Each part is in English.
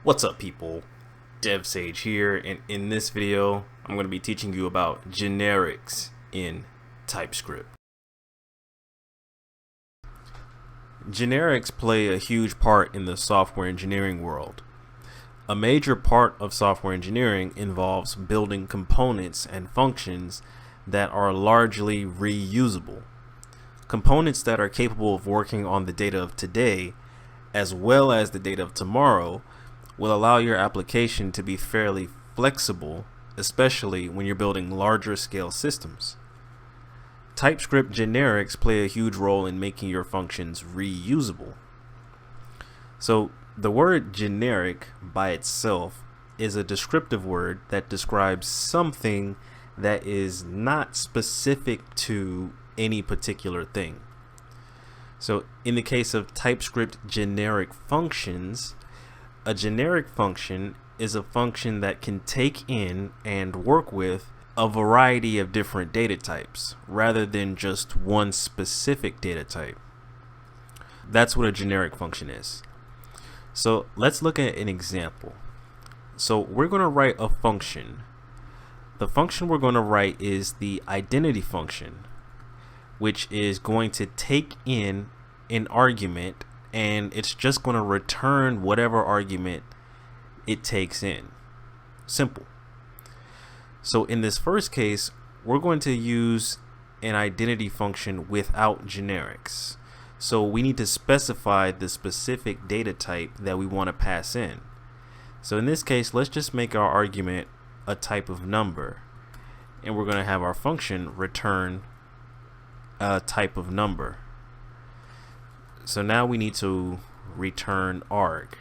What's up, people? DevSage here, and in this video I'm going to be teaching you about generics in TypeScript. Generics play a huge part in the software engineering world. A major part of software engineering involves building components and functions that are largely reusable. Components that are capable of working on the data of today as well as the data of tomorrow will allow your application to be fairly flexible, especially when you're building larger scale systems. TypeScript generics play a huge role in making your functions reusable. So the word generic by itself is a descriptive word that describes something that is not specific to any particular thing. So in the case of TypeScript generic functions, a generic function is a function that can take in and work with a variety of different data types rather than just one specific data type. That's what a generic function is. So let's look at an example. So we're going to write a function. The function we're going to write is the identity function, which is going to take in an argument, and it's just going to return whatever argument it takes in. Simple. So in this first case, we're going to use an identity function without generics. So we need to specify the specific data type that we want to pass in. So in this case, let's just make our argument a type of number, and we're going to have our function return a type of number. So now we need to return arg.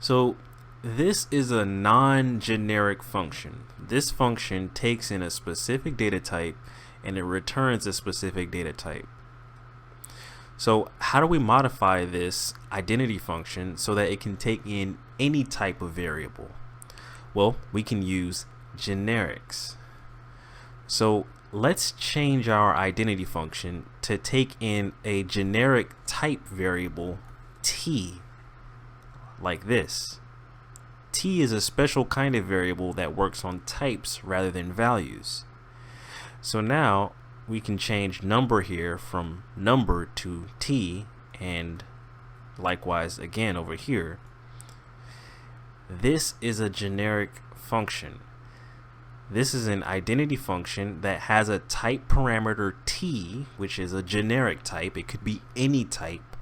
So this is a non-generic function. This function takes in a specific data type and it returns a specific data type. So how do we modify this identity function so that it can take in any type of variable? Well, we can use generics. So let's change our identity function to take in a generic type variable t, like this. T is a special kind of variable that works on types rather than values. So now we can change number here from number to t, and likewise again over here. This is a generic function. This is an identity function that has a type parameter t, which is a generic type. It could be any type.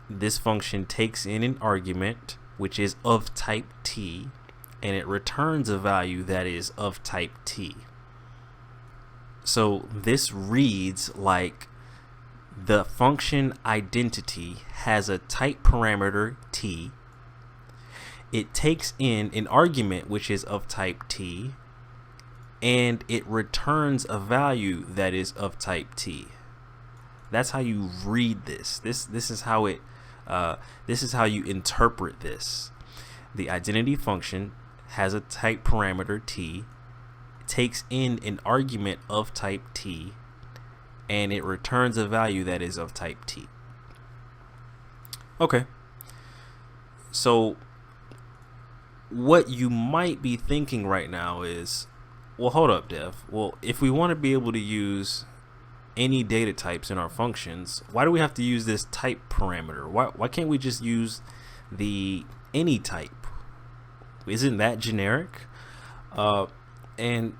This function takes in an argument which is of type t, and it returns a value that is of type t. So this reads like the function identity has a type parameter t. It takes in an argument which is of type t, and it returns a value that is of type t. That's how you read this. This is how it. This is how you interpret this. The identity function has a type parameter t, takes in an argument of type t, and it returns a value that is of type t. Okay. So what you might be thinking right now is, well, hold up, Dev. Well, if we want to be able to use any data types in our functions, why do we have to use this type parameter? Why can't we just use the any type? Isn't that generic? And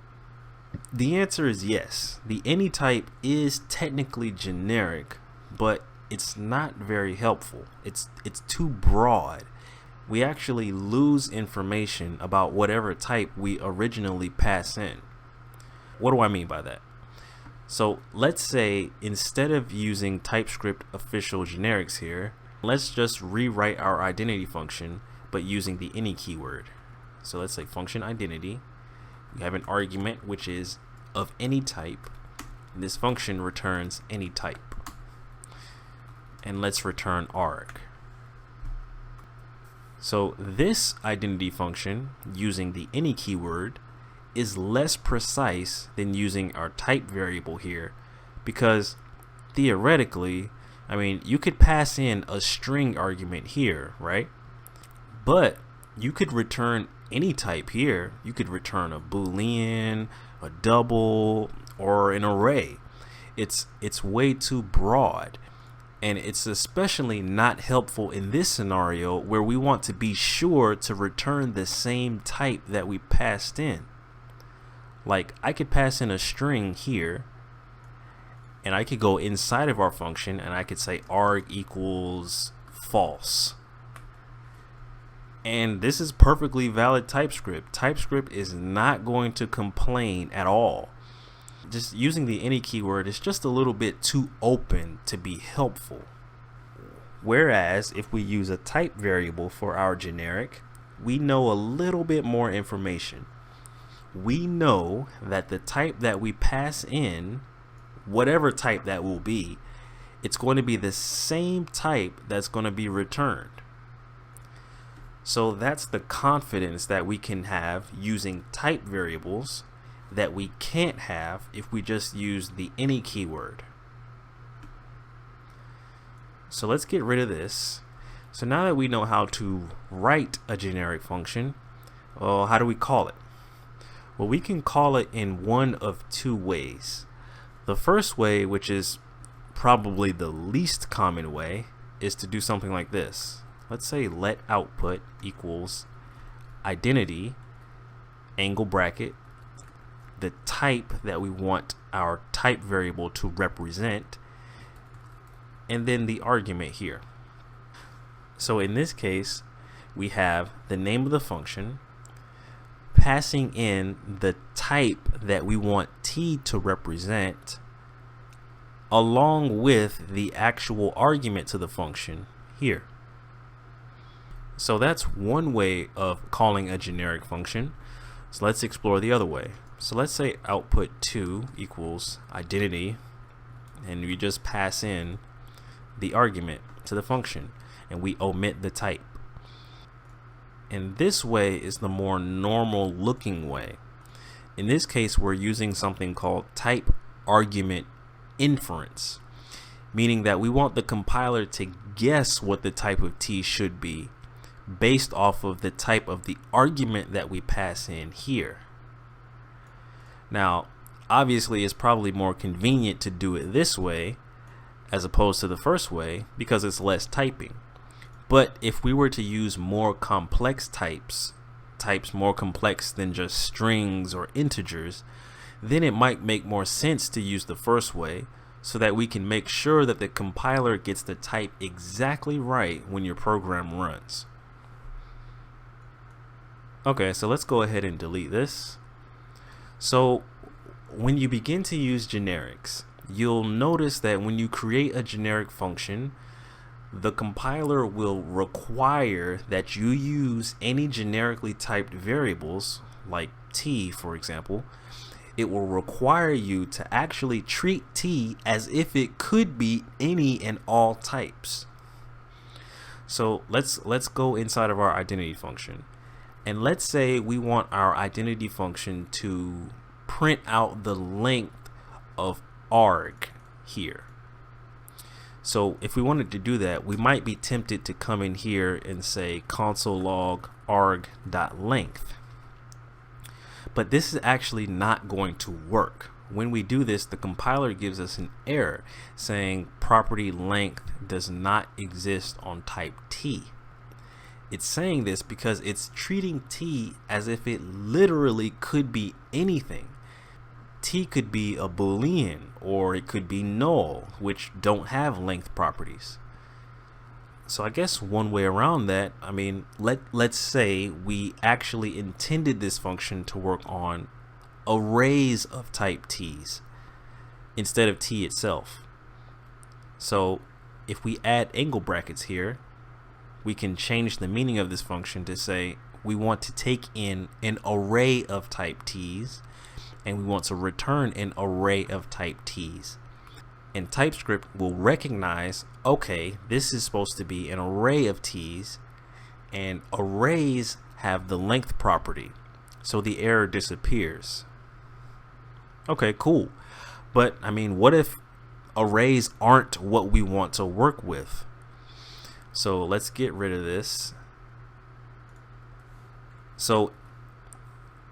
the answer is yes. The any type is technically generic, but it's not very helpful. It's too broad. We actually lose information about whatever type we originally pass in. What do I mean by that? So let's say instead of using TypeScript official generics here, let's just rewrite our identity function but using the any keyword. So let's say function identity. We have an argument which is of any type, and this function returns any type. And let's return arg. So this identity function using the any keyword is less precise than using our type variable here, because theoretically I mean, you could pass in a string argument here, right? But you could return any type here. You could return a Boolean, a double, or an array. It's way too broad. And it's especially not helpful in this scenario where we want to be sure to return the same type that we passed in. Like, I could pass in a string here, and I could go inside of our function and I could say arg equals false. And this is perfectly valid TypeScript. TypeScript is not going to complain at all. Just using the any keyword is just a little bit too open to be helpful. Whereas if we use a type variable for our generic, we know a little bit more information. We know that the type that we pass in, whatever type that will be, it's going to be the same type that's going to be returned. So that's the confidence that we can have using type variables that we can't have if we just use the any keyword. So let's get rid of this. So now that we know how to write a generic function, well, how do we call it? Well, we can call it in one of two ways. The first way, which is probably the least common way, is to do something like this. Let's say let output equals identity, angle bracket, the type that we want our type variable to represent, and then the argument here. So in this case, we have the name of the function, passing in the type that we want t to represent, along with the actual argument to the function here. So that's one way of calling a generic function. So let's explore the other way. So let's say output 2 equals identity, and we just pass in the argument to the function and we omit the type. And this way is the more normal looking way. In this case, we're using something called type argument inference, meaning that we want the compiler to guess what the type of t should be based off of the type of the argument that we pass in here. Now, obviously, it's probably more convenient to do it this way as opposed to the first way because it's less typing. But if we were to use more complex types more complex than just strings or integers, then it might make more sense to use the first way so that we can make sure that the compiler gets the type exactly right when your program runs. Okay, so let's go ahead and delete this. So when you begin to use generics, you'll notice that when you create a generic function, the compiler will require that you use any generically typed variables, like t, for example. It will require you to actually treat t as if it could be any and all types. So let's go inside of our identity function. And let's say we want our identity function to print out the length of arg here. So if we wanted to do that, we might be tempted to come in here and say console log arg.length. But this is actually not going to work. When we do this, the compiler gives us an error saying property length does not exist on type t. It's saying this because it's treating t as if it literally could be anything. T could be a Boolean, or it could be null, which don't have length properties. So I guess one way around that, I mean, let's say we actually intended this function to work on arrays of type t's instead of t itself. So if we add angle brackets here, we can change the meaning of this function to say we want to take in an array of type t's and we want to return an array of type t's. And TypeScript will recognize, okay, this is supposed to be an array of t's, and arrays have the length property, so the error disappears. Okay, cool. But I mean, what if arrays aren't what we want to work with. So let's get rid of this. So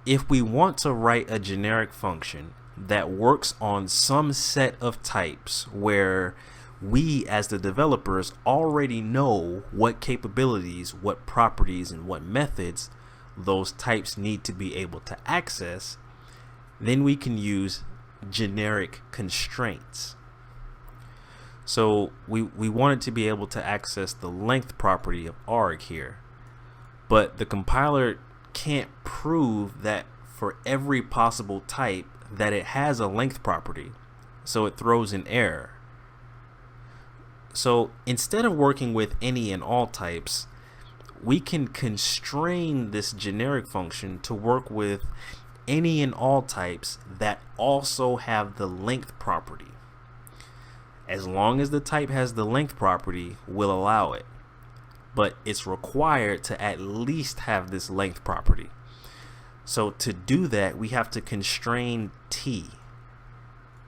if we want to write a generic function that works on some set of types where we as the developers already know what capabilities, what properties, and what methods those types need to be able to access, then we can use generic constraints. So we wanted to be able to access the length property of arg here, but the compiler can't prove that for every possible type that it has a length property, so it throws an error. So instead of working with any and all types, we can constrain this generic function to work with any and all types that also have the length property. As long as the type has the length property, we'll allow it. But it's required to at least have this length property. So to do that, we have to constrain t.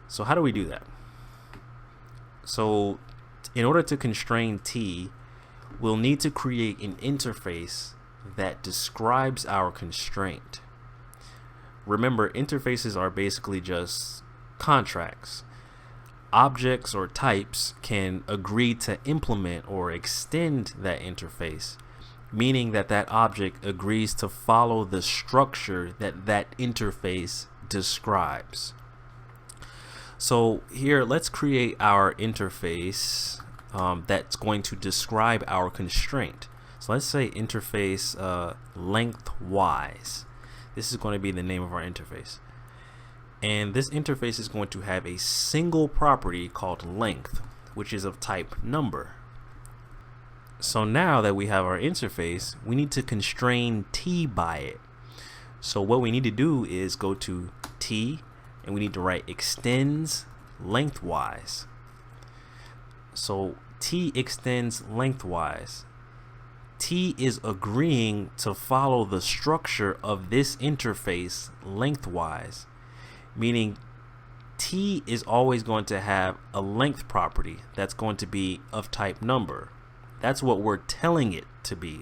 So how do we do that? So in order to constrain t, we'll need to create an interface that describes our constraint. Remember, interfaces are basically just contracts. Objects or types can agree to implement or extend that interface, meaning that that object agrees to follow the structure that that interface describes. So here, let's create our interface that's going to describe our constraint. So let's say interface lengthwise. This is going to be the name of our interface. And this interface is going to have a single property called length, which is of type number. So now that we have our interface, we need to constrain t by it. So what we need to do is go to t, and we need to write extends lengthwise. So t extends lengthwise. T is agreeing to follow the structure of this interface lengthwise, meaning t is always going to have a length property that's going to be of type number. That's what we're telling it to be.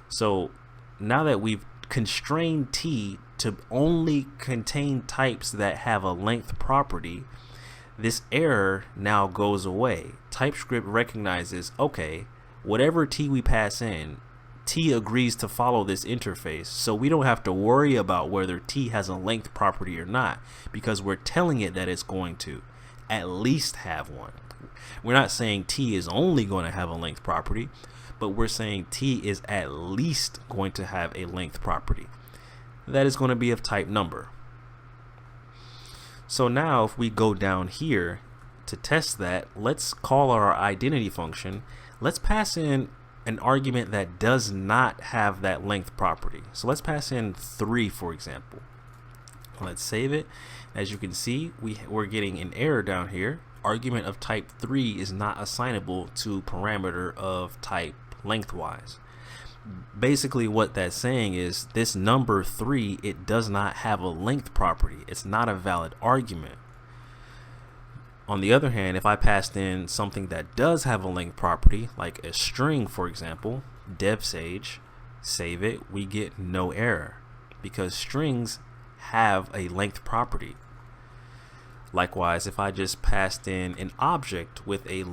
So now that we've constrained t to only contain types that have a length property, this error now goes away. TypeScript recognizes, okay, whatever t we pass in, t agrees to follow this interface, so we don't have to worry about whether t has a length property or not, because we're telling it that it's going to at least have one. We're not saying t is only going to have a length property, but we're saying t is at least going to have a length property that is going to be of type number. So now if we go down here to test that, let's call our identity function. Let's pass in an argument that does not have that length property. So let's pass in 3, for example. Let's save it. As you can see, we're getting an error down here. Argument of type 3 is not assignable to parameter of type lengthwise. Basically what that's saying is this number 3, it does not have a length property. It's not a valid argument. On the other hand, if I passed in something that does have a length property, like a string, for example, devsage, save it, we get no error because strings have a length property. Likewise, if I just passed in an object with a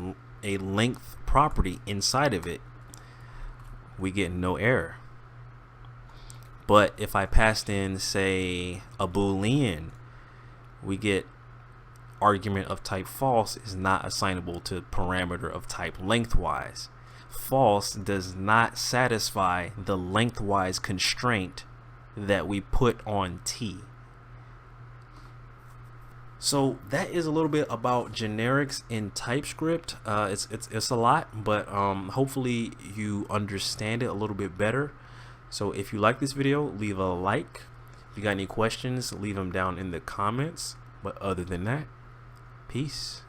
length property inside of it, we get no error. But if I passed in, say, a Boolean, we get argument of type false is not assignable to parameter of type lengthwise. False does not satisfy the lengthwise constraint that we put on t. So that is a little bit about generics in TypeScript. It's a lot, but hopefully you understand it a little bit better. So if you like this video, leave a like. If you got any questions, leave them down in the comments. But other than that, peace.